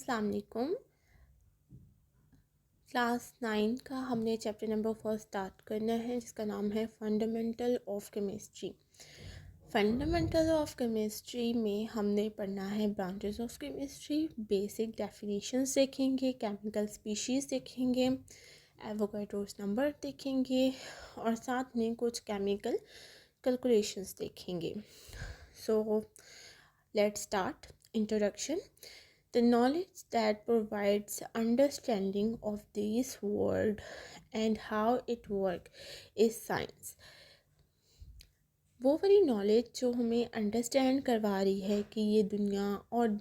अस्सलाम वालेकुम। क्लास 9 का हमने चैप्टर नंबर 1 स्टार्ट करना है जिसका नाम है fundamental of chemistry. Fundamental of chemistry में हमने पढ़ना है branches of chemistry, basic definitions देखेंगे, केमिकल स्पीशीज़ देखेंगे, एवोगाड्रोस नंबर देखेंगे और साथ में कुछ केमिकल कैलकुलेशंस देखेंगे। So let's start. Introduction. The knowledge that provides understanding of this world and how it works is science. वो वाली नॉलेज जो हमें अंडरस्टैंड करवा रही है कि ये दुनिया और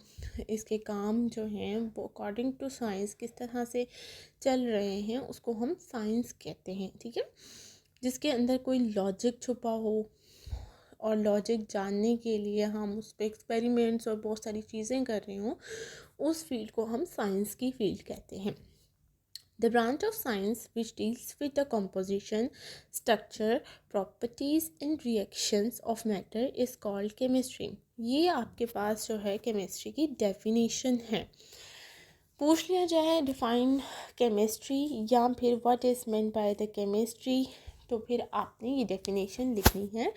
इसके काम जो हैं वो अकॉर्डिंग टू साइंस किस तरह से चल रहे हैं, उसको हम साइंस कहते हैं। ठीक है, जिसके अंदर कोई लॉजिक छुपा हो और लॉजिक जानने के लिए हम उस पर एक्सपेरिमेंट्स और बहुत सारी चीज़ें कर रहे हों, उस फील्ड को हम साइंस की फील्ड कहते हैं। The branch of science which deals with the composition, structure, properties and reactions of matter is called chemistry. ये आपके पास जो है केमिस्ट्री की डेफिनेशन है। पूछ लिया जाए डिफाइन केमिस्ट्री या फिर what is meant by the chemistry, तो फिर आपने ये डेफिनेशन लिखनी है।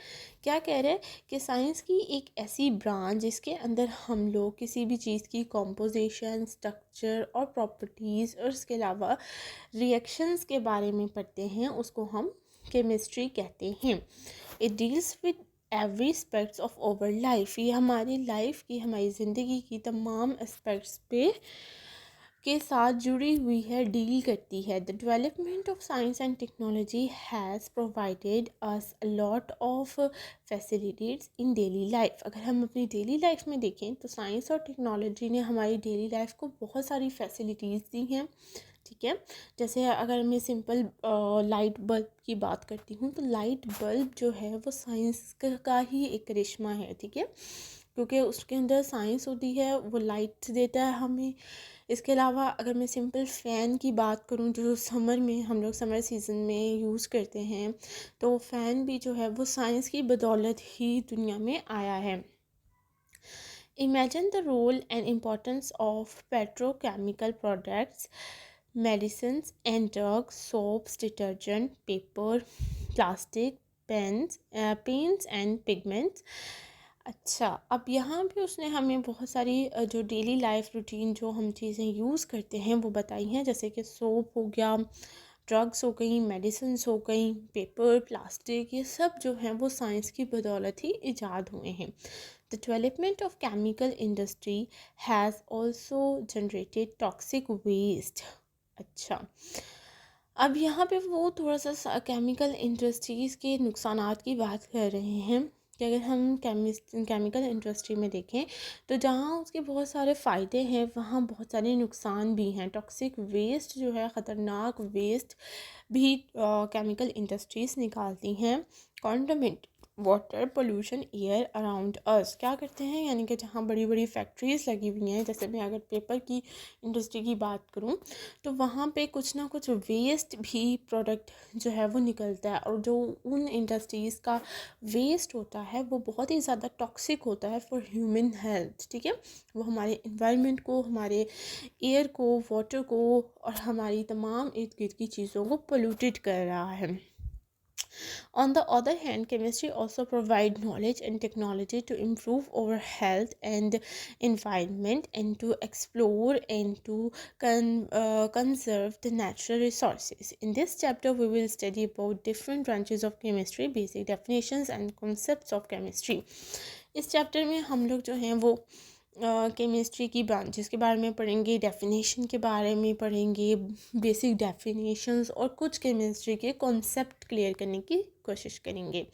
क्या कह रहे हैं कि साइंस की एक ऐसी ब्रांच जिसके अंदर हम लोग किसी भी चीज़ की कॉम्पोजिशन, स्ट्रक्चर और प्रॉपर्टीज़ और उसके अलावा रिएक्शंस के बारे में पढ़ते हैं, उसको हम केमिस्ट्री कहते हैं। It deals with every aspects of our life. ये हमारी लाइफ की, हमारी ज़िंदगी की तमाम एस्पेक्ट्स पे के साथ जुड़ी हुई है, डील करती है। The development of science and technology has provided us a lot of facilities in daily life. अगर हम अपनी डेली लाइफ में देखें तो साइंस और टेक्नोलॉजी ने हमारी डेली लाइफ को बहुत सारी फैसिलिटीज़ दी हैं। ठीक है, जैसे अगर मैं सिंपल लाइट बल्ब की बात करती हूँ तो लाइट बल्ब जो है वो साइंस का ही एक करिश्मा है। ठीक है, क्योंकि उसके अंदर साइंस होती है, वो लाइट देता है हमें। इसके अलावा अगर मैं सिंपल फ़ैन की बात करूं जो समर में हम लोग समर सीज़न में यूज़ करते हैं, तो फ़ैन भी जो है वो साइंस की बदौलत ही दुनिया में आया है। Imagine the role and importance of petrochemical products, medicines and drugs, soaps, detergent, paper, plastic, paints and pigments. अच्छा, अब यहाँ पे उसने हमें बहुत सारी जो डेली लाइफ रूटीन जो हम चीज़ें यूज़ करते हैं वो बताई हैं, जैसे कि सोप हो गया, ड्रग्स हो गई, मेडिसिन्स हो गई, पेपर, प्लास्टिक, ये सब जो हैं वो साइंस की बदौलत ही ईजाद हुए हैं। The development of chemical industry has also generated toxic waste. अच्छा, अब यहाँ पे वो थोड़ा सा केमिकल इंडस्ट्रीज़ के नुकसानात की बात कर रहे हैं कि अगर हम केमिकल इंडस्ट्री में देखें तो जहाँ उसके बहुत सारे फ़ायदे हैं वहाँ बहुत सारे नुकसान भी हैं। टॉक्सिक वेस्ट जो है, ख़तरनाक वेस्ट भी केमिकल इंडस्ट्रीज़ निकालती हैं। Contaminate water, pollution, air around us क्या करते हैं, यानी कि जहाँ बड़ी बड़ी फैक्ट्रीज़ लगी हुई हैं, जैसे मैं अगर पेपर की इंडस्ट्री की बात करूँ तो वहाँ पे कुछ ना कुछ वेस्ट भी प्रोडक्ट जो है वो निकलता है, और जो उन इंडस्ट्रीज़ का वेस्ट होता है वो बहुत ही ज़्यादा टॉक्सिक होता है फॉर ह्यूमन हेल्थ। ठीक है, वो हमारे इन्वायरमेंट को, हमारे एयर को, वाटर को और हमारी तमाम इर्द गिर्द की चीज़ों को पोल्यूटेड कर रहा है। On the other hand, chemistry also provide knowledge and technology to improve our health and environment and to explore and to conserve the natural resources. In this chapter, we will study about different branches of chemistry, basic definitions and concepts of chemistry. इस chapter में हम लोग जो हैं वो chemistry की branches के बारे में पढ़ेंगे, डेफिनेशन के बारे में पढ़ेंगे, बेसिक डेफिनेशंस और कुछ केमिस्ट्री के कॉन्सेप्ट क्लियर करने की कोशिश करेंगे।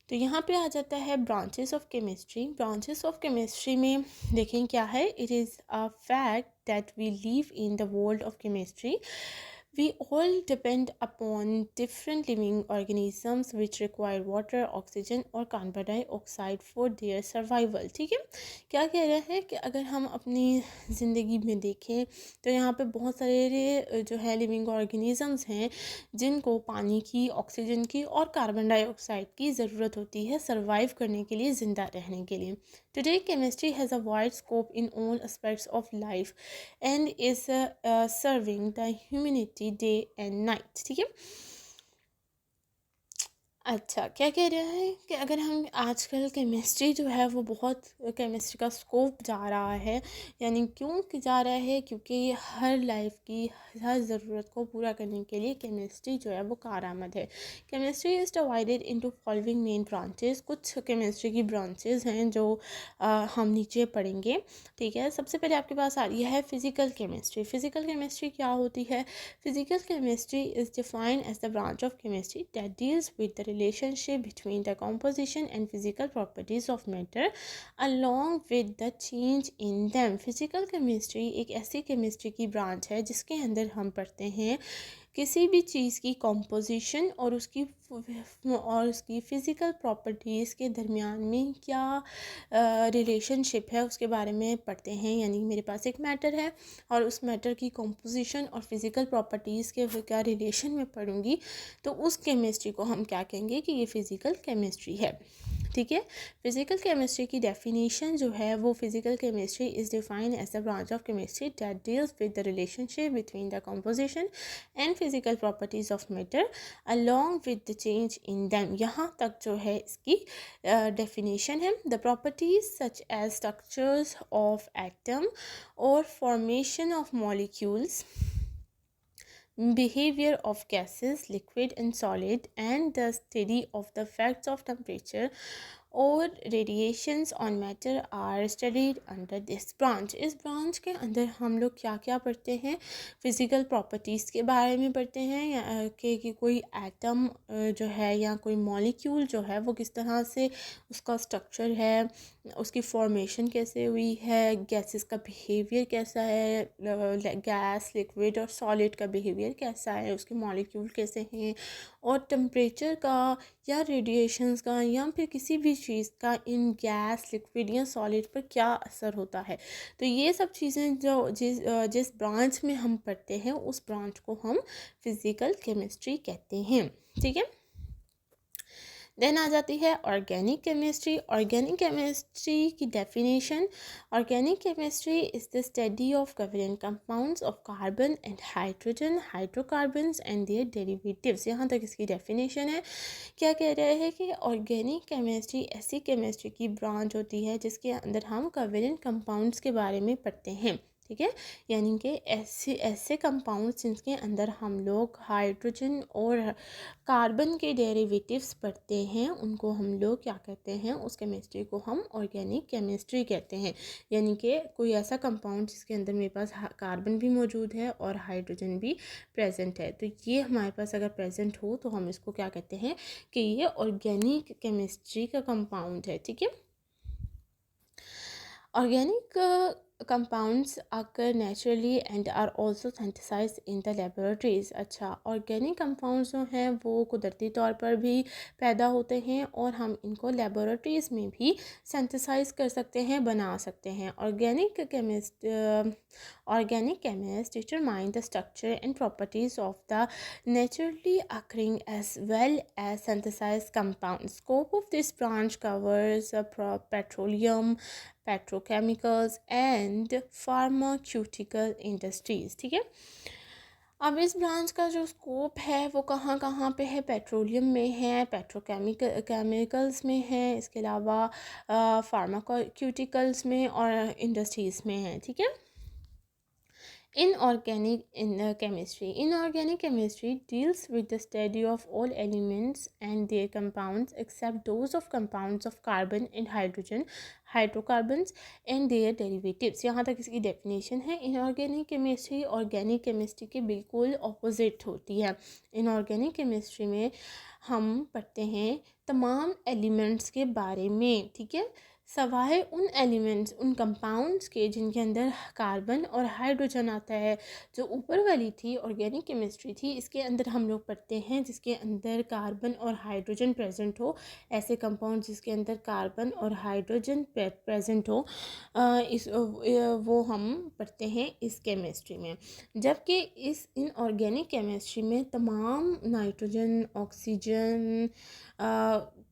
तो यहाँ पे आ जाता है branches of chemistry. Branches of chemistry में देखें क्या है। It is a fact that we live in the world of chemistry. We all depend upon different living organisms which require water, oxygen और carbon dioxide for their survival. ठीक है, क्या कह रहे हैं कि अगर हम अपनी ज़िंदगी में देखें तो यहाँ पे बहुत सारे जो है लिविंग ऑर्गेनिज़म्स हैं जिनको पानी की, ऑक्सीजन की और कार्बन डाइऑक्साइड की ज़रूरत होती है सर्वाइव करने के लिए, ज़िंदा रहने के लिए। Today, chemistry has a wide scope in all aspects of life and is serving the humanity day and night. ठीक है, अच्छा क्या कह रहा है कि अगर हम आजकल केमिस्ट्री जो है वो बहुत केमिस्ट्री का स्कोप जा रहा है, यानी क्यों कि जा रहा है, क्योंकि हर लाइफ की हर ज़रूरत को पूरा करने के लिए केमिस्ट्री जो है वो कारआमद है। Chemistry is divided into following main branches. कुछ केमिस्ट्री की ब्रांचेस हैं जो हम नीचे पढ़ेंगे। ठीक है, सबसे पहले आपके पास आ रही है फिज़िकल केमिस्ट्री। फ़िज़िकल केमिस्ट्री क्या होती है? Physical chemistry is defined as the branch of chemistry that deals with the relationship between the composition and physical properties of matter along with the change in them। Physical chemistry एक ऐसी chemistry की branch है जिसके अंदर हम पढ़ते हैं किसी भी चीज़ की कॉम्पोजिशन और उसकी फ़िज़िकल प्रॉपर्टीज़ के दरमियान में क्या रिलेशनशिप है उसके बारे में पढ़ते हैं। यानी मेरे पास एक मैटर है और उस मैटर की कॉम्पोजिशन और फिज़िकल प्रॉपर्टीज़ के क्या रिलेशन में पढ़ूँगी, तो उस केमिस्ट्री को हम क्या कहेंगे कि ये फ़िज़िकल केमिस्ट्री है। ठीक है, फिज़िकल केमिस्ट्री की डेफिनेशन जो है वो physical chemistry is defined as the branch of chemistry that deals with the relationship between the composition and physical properties of matter along with the change in them. यहाँ तक जो है इसकी definition है। The properties such as structures of atom और formation of molecules, behavior of gases, liquid and solid, and the study of the effects of temperature और radiations on matter are studied under this branch। इस branch के अंदर हम लोग क्या क्या पढ़ते हैं? फिज़िकल प्रॉपर्टीज़ के बारे में पढ़ते हैं, या कि कोई एटम जो है या कोई मॉलिक्यूल जो है वो किस तरह से उसका स्ट्रक्चर है, उसकी फॉर्मेशन कैसे हुई है, गैसेस का बिहेवियर कैसा है, गैस, लिक्विड और सॉलिड का बिहेवियर कैसा है, उसके मॉलिक्यूल कैसे हैं, और टेम्परेचर का या रेडिएशंस का या फिर किसी भी चीज़ का इन गैस, लिक्विड या सॉलिड पर क्या असर होता है। तो ये सब चीज़ें जो जिस ब्रांच में हम पढ़ते हैं उस ब्रांच को हम फिज़िकल केमिस्ट्री कहते हैं। ठीक है, देन आ जाती है ऑर्गेनिक केमिस्ट्री। ऑर्गेनिक केमिस्ट्री की definition, organic chemistry is the study of covalent compounds of carbon and hydrogen, hydrocarbons and their derivatives. यहाँ तक इसकी डेफिनेशन है। क्या कह रहे हैं कि ऑर्गेनिक केमिस्ट्री ऐसी केमिस्ट्री की ब्रांच होती है जिसके अंदर हम कोवेलेंट कंपाउंड्स के बारे में पढ़ते हैं। ठीक है, यानी कि ऐसे कंपाउंड्स जिनके अंदर हम लोग हाइड्रोजन और कार्बन के डेरिवेटिव्स पढ़ते हैं उनको हम लोग क्या कहते हैं, उस केमिस्ट्री को हम ऑर्गेनिक केमिस्ट्री कहते हैं। यानी कि कोई ऐसा कंपाउंड जिसके अंदर मेरे पास कार्बन भी मौजूद है और हाइड्रोजन भी प्रेजेंट है, तो ये हमारे पास अगर प्रेजेंट हो तो हम इसको क्या कहते हैं कि ये ऑर्गेनिक केमिस्ट्री का कंपाउंड है। ठीक है, organic compounds occur naturally and are also synthesized in the laboratories। अच्छा, ऑर्गेनिक कंपाउंड्स जो हैं वो कुदरती तौर पर भी पैदा होते हैं और हम इनको लेबोरेटरीज़ में भी सिंथेसाइज कर सकते हैं, बना सकते हैं। Organic chemist determine the structure and properties of the naturally occurring as well as synthesized compounds। Scope of this branch covers petroleum, petrochemicals and pharmaceutical industries. ठीक है, अब इस ब्रांच का जो स्कोप है वो कहाँ कहाँ पे है? पेट्रोलियम में है, केमिकल्स में है, इसके अलावा फार्मास्यूटिकल्स में और इंडस्ट्रीज़ में है। ठीक है, Inorganic chemistry. Inorganic chemistry deals with the study of all elements and their compounds except those of compounds of carbon and hydrogen, hydrocarbons and their derivatives। यहाँ तक इसकी डेफिनेशन है। इनऑर्गेनिक केमिस्ट्री ऑर्गेनिक केमिस्ट्री के बिल्कुल opposite होती है। Inorganic chemistry में हम पढ़ते हैं तमाम एलिमेंट्स के बारे में। ठीक है, सवाए उन एलिमेंट्स, उन कंपाउंड्स के जिनके अंदर कार्बन और हाइड्रोजन आता है। जो ऊपर वाली थी ऑर्गेनिक केमिस्ट्री थी, इसके अंदर हम लोग पढ़ते हैं जिसके अंदर कार्बन और हाइड्रोजन प्रेजेंट हो, ऐसे कंपाउंड जिसके अंदर कार्बन और हाइड्रोजन प्रेजेंट हो, वो हम पढ़ते हैं इस केमिस्ट्री में। जबकि इस इनऑर्गेनिक केमिस्ट्री में तमाम नाइट्रोजन, ऑक्सीजन,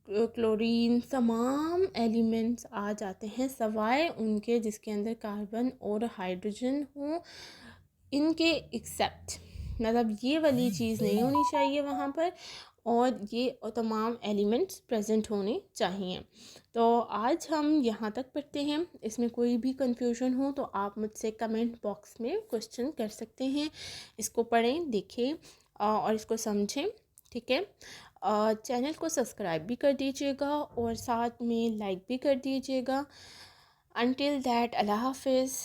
क्लोरीन, तमाम एलिमेंट्स आ जाते हैं सवाए उनके जिसके अंदर कार्बन और हाइड्रोजन हो, इनके एक्सेप्ट, मतलब ये वाली चीज़ नहीं होनी चाहिए वहाँ पर, और ये और तमाम एलिमेंट्स प्रेजेंट होने चाहिए। तो आज हम यहाँ तक पढ़ते हैं। इसमें कोई भी कंफ्यूजन हो तो आप मुझसे कमेंट बॉक्स में क्वेश्चन कर सकते हैं। इसको पढ़ें, देखें और इसको समझें। ठीक है, चैनल को सब्सक्राइब भी कर दीजिएगा और साथ में लाइक भी कर दीजिएगा। अनटिल दैट, अल्लाह हाफिज़।